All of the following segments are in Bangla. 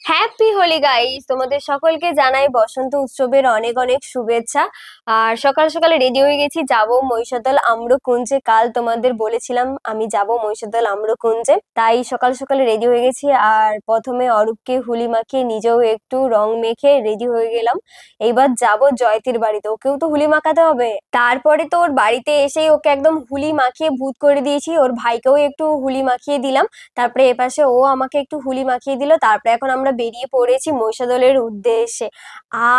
হ্যাপি হোলি গাইস, তোমাদের সকলকে জানাই বসন্ত উৎসবের অনেক অনেক শুভেচ্ছা। আর সকাল সকালে রেডি হয়ে গেছি, যাব মহিষাদল আম্রকুঞ্জে। কাল তোমাদের বলেছিলাম আমি যাব মহিষাদল আম্রকুঞ্জে, তাই সকাল সকালে রেডি হয়ে গেছি। আর প্রথমে অরূপকে হুলি মাখিয়ে নিজেও একটু রং মেখে রেডি হয়ে গেলাম। এইবার যাব জয়তির বাড়িতে, ওকেও তো হুলি মাখাতে হবে। তারপরে তো ওর বাড়িতে এসেই ওকে একদম হুলি মাখিয়ে ভূত করে দিয়েছি, ওর ভাইকেও একটু হুলি মাখিয়ে দিলাম। তারপরে এপাশে ও আমাকে একটু হুলি মাখিয়ে দিল। তারপরে এখন আমরা বেরিয়ে পড়েছি মহিষাদলের উদ্দেশ্যে।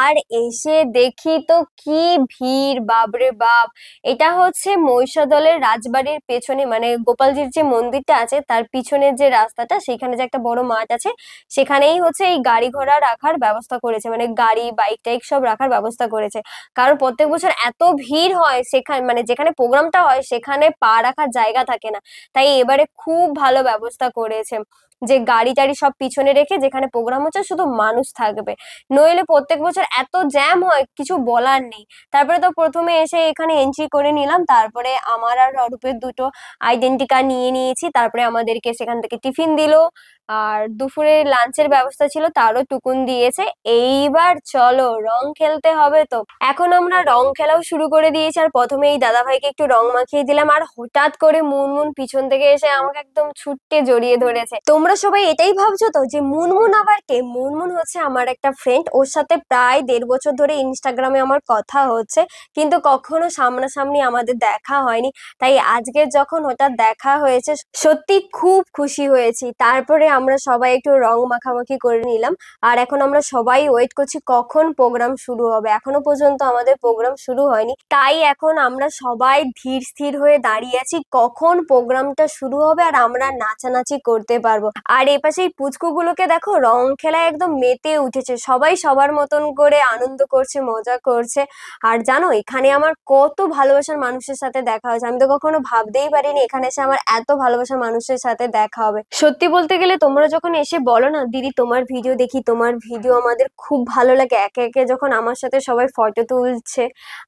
আর এসে দেখি তো কি ভিড়, বাপরে বাপ! এটা হচ্ছে মহিষাদলের রাজবাড়ির পেছনে, মানে গোপালজির যে মন্দিরটা আছে তার পিছনের যে রাস্তাটা, সেখানে যে একটা বড় মাঠ আছে, সেখানেই হচ্ছে এই গাড়ি ঘোড়া রাখার ব্যবস্থা করেছে, মানে গাড়ি বাইক টাইক সব রাখার ব্যবস্থা করেছে। কারণ প্রত্যেক বছর এত ভিড় হয় সেখানে, মানে যেখানে প্রোগ্রামটা হয় সেখানে পা রাখার জায়গা থাকে না। তাই এবারে খুব ভালো ব্যবস্থা করেছে যে গাড়ি টাড়ি সব পিছনে রেখে যেখানে প্রোগ্রাম হচ্ছে শুধু মানুষ থাকবে। নইলে প্রত্যেক বছর এত জ্যাম হয়, কিছু বলার নেই। তারপরে তো প্রথমে এসে এখানে এন্ট্রি করে নিলাম, তারপরে আমার আর অরূপের দুটো আইডেন্টি কার্ড নিয়ে নিয়েছি। তারপরে আমাদেরকে সেখান থেকে টিফিন দিলো, আর দুপুরে লাঞ্চের ব্যবস্থা ছিল, তারও টুকুন দিয়েছে। এইবার চলো রং খেলতে হবে। তো এখন আমরা রং খেলাও শুরু করে দিয়েছি। আর প্রথমে এই দাদা ভাইকে একটু রং মাখিয়ে দিলাম, আর হঠাৎ করে মুনমুন পিছন থেকে এসে আমাকে একদম ছুট্টে জড়িয়ে ধরেছে। তোমরা সবাই এটাই ভাবছো তো যে মুনমুন আবার কে? মুনমুন হচ্ছে আমার একটা ফ্রেন্ড, ওর সাথে প্রায় 1.5 বছর ধরে ইনস্টাগ্রামে আমার কথা হচ্ছে, কিন্তু কখনো সামনাসামনি আমাদের দেখা হয়নি। তাই আজকে যখন ওটা দেখা হয়েছে, সত্যি খুব খুশি হয়েছি। তারপরে আমরা সবাই একটু রং মাখামাখি করে নিলাম। আর এখন আমরা সবাই ওয়েট করছি কখন প্রোগ্রাম শুরু হবে। এখনো পর্যন্ত আমাদের প্রোগ্রাম শুরু হয়নি, তাই এখন আমরা সবাই ধীর স্থির হয়ে দাঁড়িয়ে আছি কখন প্রোগ্রামটা শুরু হবে আর আমরা নাচানাচি করতে পারবো। আর এপাশে এই পুচকুগুলোকে দেখো, রং খেলায় একদম মেতে উঠেছে, সবাই সবার মতন করে আনন্দ করছে, মজা করছে। আর জানো, এখানে আমার কত ভালোবাসার মানুষের সাথে দেখা হয়েছে, আমি তো কখনো ভাবতেই পারিনি এখানে এসে আমার এত ভালোবাসার মানুষের সাথে দেখা হবে। সত্যি বলতে গেলে তোমরা যখন এসে বলো না, দিদি তোমার ভিডিও দেখি, তোমার ভিডিও আমাদের খুব ভালো লাগে, একে একে যখন আমার সাথে সবাই ফটো তুলছে,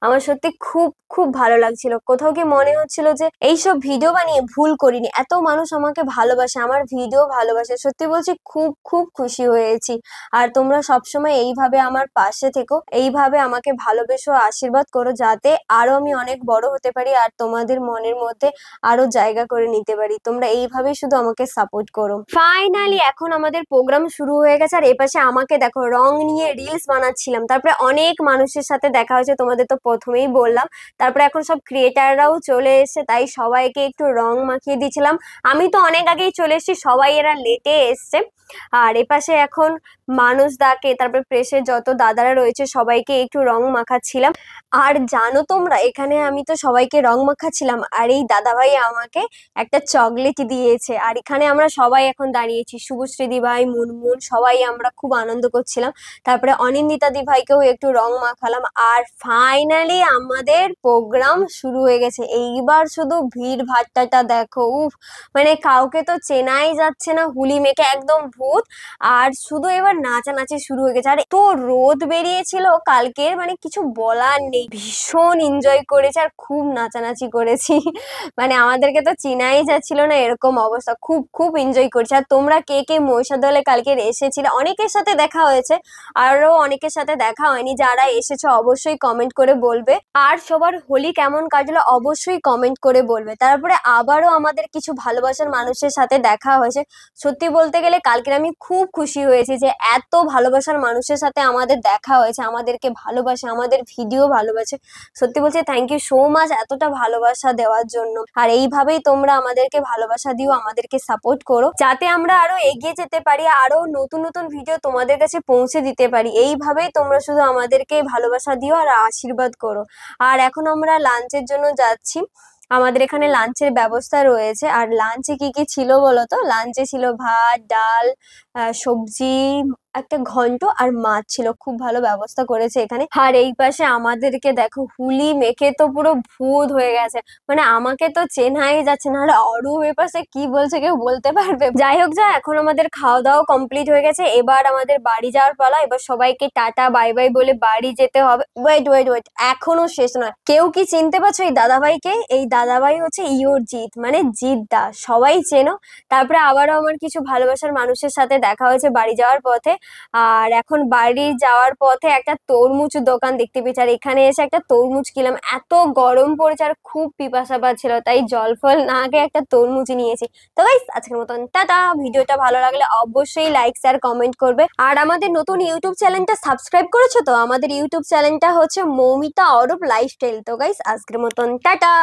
আমার সত্যি খুব খুব ভালো লাগছিল। কোথাও কি মনে হচ্ছিল যে এইসব ভিডিও বানিয়ে ভুল করিনি, এত মানুষ আমাকে ভালোবাসে, আমার ভিডিও ভালোবাসে। সত্যি বলছি, খুব খুব খুশি হয়েছি। আর তোমরা সবসময় এইভাবে আমার পাশে থেকো, এইভাবে আমাকে ভালোবেসো, আশীর্বাদ করো, যাতে আরো আমি অনেক বড় হতে পারি আর তোমাদের মনের মধ্যে আরো জায়গা করে নিতে পারি। তোমরা এইভাবেই শুধু আমাকে সাপোর্ট করো। ফাইনালি এখন আমাদের প্রোগ্রাম শুরু হয়ে গেছে। আর এপাশে আমাকে দেখো রং নিয়ে রিলস বানাচ্ছিলাম। তারপরে অনেক মানুষের সাথে দেখা হয়েছে, তোমাদের তো প্রথমেই বললাম। তারপরে এখন সব ক্রিয়েটাররাও চলে এসেছে, তাই সবাইকে একটু রং মাখিয়ে দিয়েছিলাম। আমি তো অনেক আগেই চলে এসেছি, সবাই এরা লেটে এসছে। আর এপাশে এখন মানুষ দাকে, তারপরে প্রেসের যত দাদারা রয়েছে সবাইকে একটু রং মাখাচ্ছিলাম। আর জানো তোমরা, এখানে আমি তো সবাইকে রং মাখাচ্ছিলাম আর এই দাদাভাই আমাকে একটা চকলেট দিয়েছে। আর এখানে আমরা সবাই এখন দাঁড়িয়েছি, শুভশ্রী দি ভাই, মুনমুন, সবাই আমরা খুব আনন্দ করছিলাম। তারপরে অনিন্দিতা দি ভাইকেও একটু রং মাখালাম। আর ফাইনালি আমাদের প্রোগ্রাম শুরু হয়ে গেছে। এইবার শুধু ভিড় ভাট্টাটা দেখো, উফ! মানে কাউকে তো চেনাই যাচ্ছে না, হুলি মেখে একদম ভূত। আর শুধু এবার নাচানাচি শুরু হয়ে গেছে। আর তো রোদ বেরিয়েছিল কালকের, মানে কিছু বলার নেই, ভীষণ এনজয় করেছে আর খুব নাচানাচি করেছি। মানে আমাদেরকে তো চিনাই যাচ্ছিল না, এরকম অবস্থা। খুব খুব এনজয় করছি। আর তোমরা কে কে মহিষাদলে কালকে এসেছিলে? অনেকের সাথে দেখা হয়েছে, আরো অনেকের সাথে দেখা হয়নি। যারা এসেছো অবশ্যই কমেন্ট করে বলবে। আর সবার হোলি কেমন কাটলো অবশ্যই কমেন্ট করে বলবে। তারপরে আবারও আমাদের কিছু ভালোবাসার মানুষের সাথে দেখা হয়েছে। সত্যি বলতে গেলে কালকে আমি খুব খুশি হয়েছি যে এত ভালোবাসার মানুষের সাথে আমাদের দেখা হয়েছে, আমাদেরকে ভালোবাসে, আমাদের ভিডিও ভালোবাসে। সত্যি বলছি, থ্যাংক ইউ সো মাচ এতটা ভালোবাসা দেওয়ার জন্য। আর এইভাবেই তোমরা আমাদেরকে ভালোবাসা দিও, আমাদেরকে সাপোর্ট করো, যাতে আমরা আরো এগিয়ে যেতে পারি, আরো নতুন নতুন ভিডিও তোমাদের কাছে পৌঁছে দিতে পারি। এইভাবেই তোমরা শুধু আমাদেরকে ভালোবাসা দিও আর আশীর্বাদ করো। আর এখন আমরা লাঞ্চের জন্য যাচ্ছি, আমাদের এখানে লাঞ্চের ব্যবস্থা রয়েছে। আর লাঞ্চে কি কি ছিল বলো তো? লাঞ্চে ছিল ভাত, ডাল, সবজি, একটা ঘন্ট আর মাছ ছিল। খুব ভালো ব্যবস্থা করেছে এখানে। আর এই পাশে আমাদেরকে দেখো হুলি মেখে তো পুরো ভূত হয়ে গেছে, মানে আমাকে তো চেনাই যাচ্ছে না। আর অরূপ এ পাশে কি বলছে কেউ বলতে পারবে? যাই হোক, যা, এখন আমাদের খাওয়া দাওয়া কমপ্লিট হয়ে গেছে, এবার আমাদের বাড়ি যাওয়ার পালা। এবার সবাইকে টাটা বাই বাই বলে বাড়ি যেতে হবে। ওয়েট ওয়েট ওয়েট, এখনো শেষ নয়। কেউ কি চিনতে পারছো এই দাদাভাইকে? এই দাদাভাই হচ্ছে ইয়রজিৎ, মানে জিদ্দা, সবাই চেনো। তারপরে আবারও আমার কিছু ভালোবাসার মানুষের সাথে দেখা হয়েছে বাড়ি যাওয়ার পথে। আর এখন বাড়ি যাওয়ার পথে একটা তরমুজ দোকান দেখতে পেয়েছি, আর এখানে এসে একটা তরমুজ কিনলাম। এত গরম পড়েছে আর খুব পিপাসা পাচ্ছিল, তাই জল ফল না খেয়ে একটা তরমুজ নিয়েছি। তো গাইস আজকের মতন টাটা। ভিডিওটা ভালো লাগলে অবশ্যই লাইক শেয়ার কমেন্ট করবে, আর আমাদের নতুন ইউটিউব চ্যানেলটা সাবস্ক্রাইব করেছো তো? আমাদের ইউটিউব চ্যানেলটা হচ্ছে মৌমিতা অরূপ লাইফস্টাইল। তো গাইস আজকের মতন টাটা।